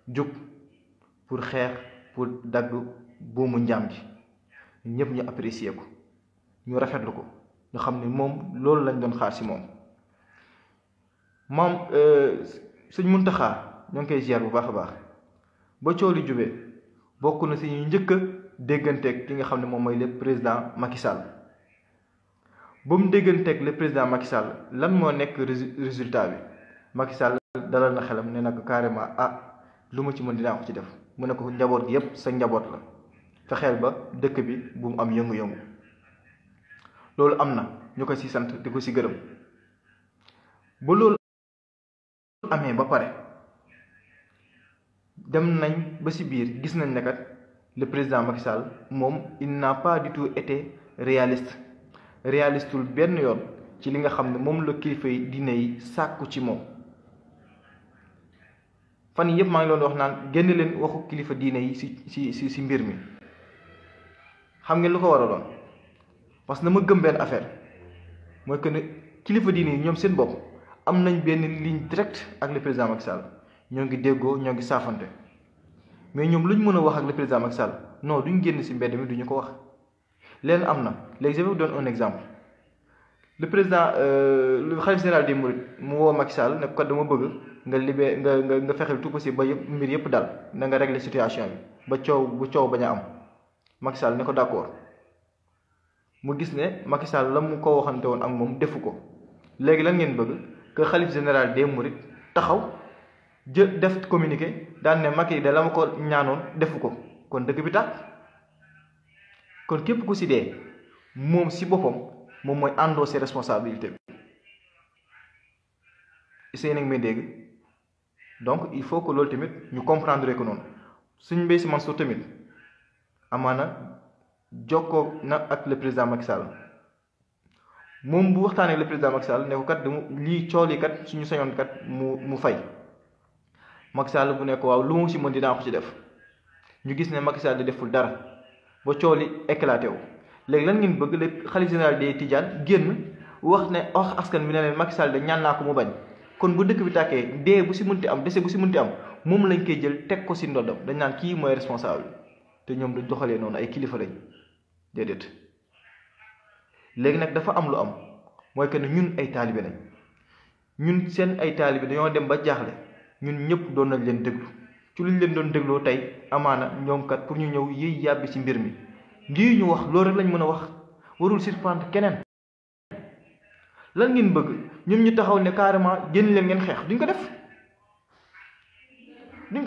jóg pour xeex pour dagg buumu njaam gi ñëpp ñu apprécier ko ñu rafetlu ko ñu xam ne moom loolu lañ doon xaar ci moom. maam sëñ Muntaxa ñoo ngi koy ziar bu baax a baax ba coow li jubee bokk na ci ñu njëkk a dégganteeg ki nga xam ne moom mooy le président Macky Sall. ba mu dégganteeg le président Macky Sall lan moo nekk résultat bi Macky Sall dalal na xelam ne nag carrément lu ma ci mën dinaa ko ci def mu ne ko njaboot gi yépp sa njaboot la fexeel ba dëkk bi bu mu am yëngu-yëngu. loolu am na ñu ko ci sant di ko ci gërëm ba loolu amee ba pare dem nañ ba ci biir gis nañ ne kat le président Macky Sall moom il n'a pas du tout été réalistul benn yoon ci li nga xam ne moom la kilifa yi diine yi sàkku ci moom. fan yii yëpp maa ngi doon wax naan génn leen waxu kilifa diine yi ci mbir mi xam ngeen lu ko war a doon parce que na ma gëm benn affaire mooy que ne kilifa diine yi ñoom seen bopp am nañ benn ligne directe ak le président Macky Sall ñoo ngi déggoo ñoo ngi saafante mais ñoom lu ñu mën a wax ak le président Macky Sall non duñ génn ci mbedd mi duñu ko wax. leen am na léegi je vais vous donner un exemple le président le khalife général des mourides mu woo Macky Sall ne ko dama bëgg nga libéré nga fexeel tout possible ba yëpp mbir yëpp dal na nga régler situation bi ba coow bañ a am Macky Sall ne ko d'accord mu gis ne Macky Sall la mu ko waxante woon ak moom defu ko léegi lan ngeen bëgg que khalife général des mourides taxaw def communiqué daan ne Macky de la ma ko ñaanoon defu ko kon dëkk bi tàkk. kon képp ku ci dee moom ci boppam moom mooy àndoo ses responsabilités bi essayé nag may dégg donc il faut que loolu tamit ñu comprendre ko noonu suñ Mbaye Sy Mansour tamit amaana jokkoo na ak le président Macky Sall moom bu waxtaanee le président Macky Sall ne ko kat lii cool yi kat suñu sañoon kat mu fay Macky Sall bu ne ko waaw lu mu ci mën dinaa ko ci def ñu gis ne Macky Sall di deful dara. ba coow li éclaté wu léegi lan ngeen bëgg le khalife général des Tidiane génn wax ne askan bi ne leen Macky Sall de ñaan naa ko mu bañ kon bu dëkk bi tàkkee dee bu ci mënti am dese bu ci mënti am moom lañ koy jël teg ko ci ndoddam dañ naan kii mooy responsable te ñoom duñ doxalee noonu ay kilifa lañ déedéet. léegi nag dafa am lu am mooy que ne ñun ay taalibe lañ ñun seen ay taalibe dañoo dem ba jaaxle ñun ñëpp doon nañ leen déglu. ci luñ leen doon dégloo tey amaana ñoom kat pour ñu ñëw yiy yàbbi ci mbir mi lii ñu wax loolu rek lañ mën a wax warul surprendre keneen. lan ngeen bëgg ñun ñu taxaw ne carrément génn leen ngeen xeex duñ ko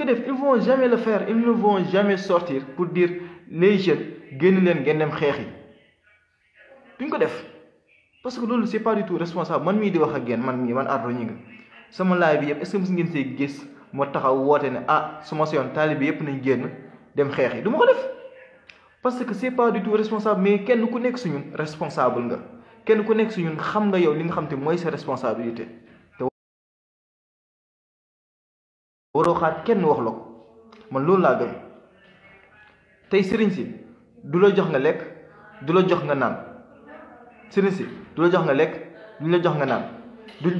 def ils vont jamais le faire ils ne vont jamais sortir pour dire les jeunes génn leen ngeen dem xeex yi duñ ko def parce que loolu c'est pas du tout responsable. man mii di wax ak yéen man Ardo Gningue sama laay bi yëpp est-ce que mos ngeen see gis moo taxaw woote ne su ma soyoon taalibe yépp nañ génn dem xeex yi du ma ko def parce que c'est pas du tout responsable. mais kenn ku nekk suñun responsable nga kenn ku nekk suñun xam nga yow li nga xam te mooy sa responsabilité te waroo xaat kenn wax la ko man loolu laa gëm. tey sëriñ si du la jox nga lekk du la jox nga naan sëriñ si du la jox nga lekk du la jox nga naan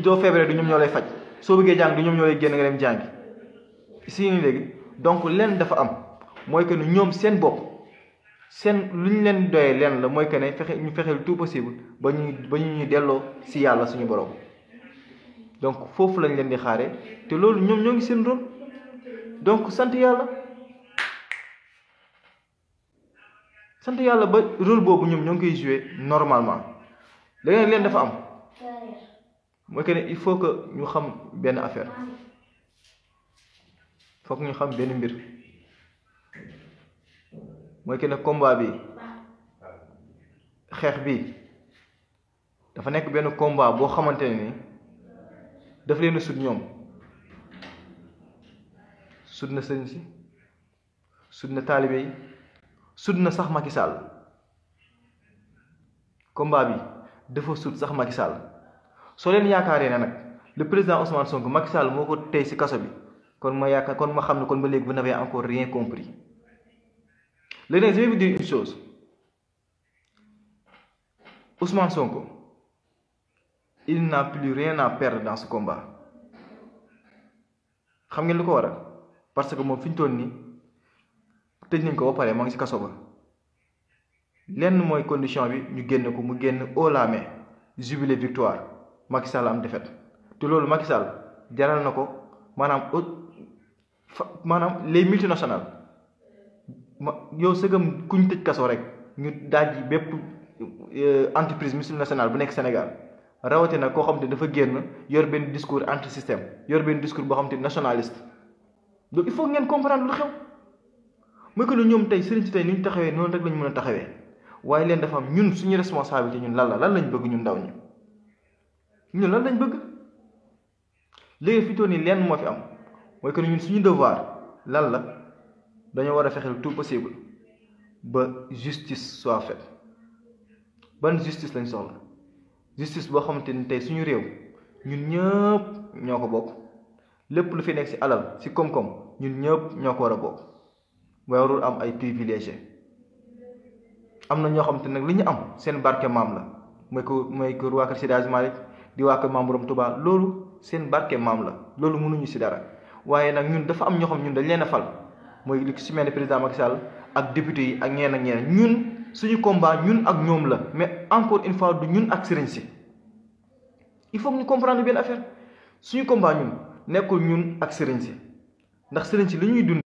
doo feebaree du ñoom ñoo lay faj soo bëggee jàng du ñoom ñoo lay génn nga dem jàngi si ni léegi donc leen dafa am mooy que ne ñoom seen bopp seen lu ñu leen doyee leen la mooy que ne ñu fexeel tout possible ba ñu delloo si yàlla suñu borom. donc foofu lañ leen di xaare te loolu ñoom ñoo ngi seen rôle donc sant yàlla ba rôle boobu ñoom ñoo ngi koy jouer normalement. léegi nag leen dafa am mooy que ne il faut que ñu xam benn affaire foog ñu xam benn mbir mooy que ne combat bi xeex bi dafa nekk benn combat boo xamante ne ni daf leen a sut ñoom sut na sëñ si sut na taalibe yi sut na sax Macky Sall combat bi dafa sut sax Macky Sall soo leen yaakaaree ne nag le président Ousmane Sonko Macky Sall moo ko tey ci kaso bi kon ma xam ne kon ba léegi vous n'avez encore rien compris. léegi nag je vais vous dire une chose Ousmane Sonko il n'a plus rien à perdre dans ce combat xam ngeen lu ko waral parce que moom fi ñu toll nii tëj nañ ko ba pare moo ngi si kaso ba lenn mooy condition bi ñu génn ko mu génn haut la main jubilé victoire Macky Sall am défaite te loolu Macky Sall jaral na ko maanaam les multinationales yow sëgam kuñ tëj kaso rek ñu dajji bépp entreprise multinationale bu nekk Sénégal rawatina koo xam te dafa génn yor benn discours anti système yor benn discours boo xam te nationaliste donc il faut ngeen comprendre lu xew mooy que ne ñoom tey sëriñ si tey ni ñu taxawee noonu rek lañu mën a taxawee waaye leen dafa am ñun suñu responsabilité ñun lan lañ bëgg ñun ndaw ñun lan lañ bëgg léegi fi toon nii lenn moo fi am mooy que ne ñun suñu devoir lan la dañoo war a fexe le tout possible ba justice soit faite ban justice lañ soxla justice boo xamante ni tey suñu réew ñun ñëpp ñoo ko bokk lépp lu fi nekk ci alal ci koom-koom ñun ñëpp ñoo ko war a bokk warul am ay privilégié am na ñoo xamante nag li ñu am seen barke maam la mooy ko waa kër Seydi Hadji Malick di waa kër Maam Borom Touba loolu seen barke maam la loolu mënuñu ci dara waaye nag ñun dafa am ñoo xam ñun dañ leen a fal mooy li ci mel ne président Macky Sall ak député yi ak ñeen ñun suñu combat ñun ak ñoom la mais encore une fois du ñun ak sëriñ si il faut ñu comprendre benn affaire suñu combat ñun nekkul ñun ak sëriñ si ndax sëriñ si li ñuy dund